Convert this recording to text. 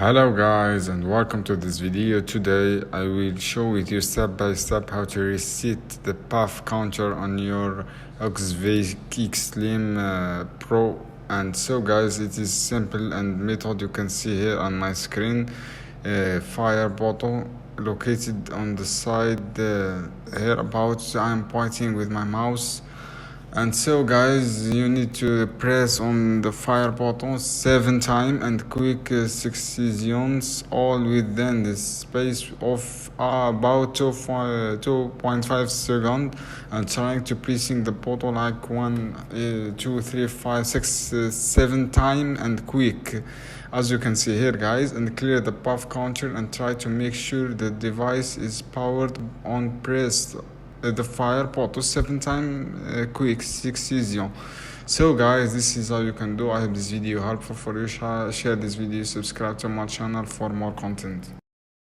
Hello guys, and welcome to this video. Today I will show with you step by step how to reset the puff counter on your OXVA Xlim Pro. And so guys, it is simple and method you can see here on my screen. Fire bottle located on the side hereabouts. I am pointing with my mouse. And so guys, you need to press on the fire button 7 times and quick successions, all within the space of about 2.5 seconds, and trying to pressing the button like 1, 2, 3, 5, 6, 7 times and quick, as you can see here guys, and clear the puff counter and try to make sure the device is powered on. Press the fire button 7 times quick succession. So guys, this is how you can do. I hope this video helpful for you. Share this video, subscribe to my channel for more content.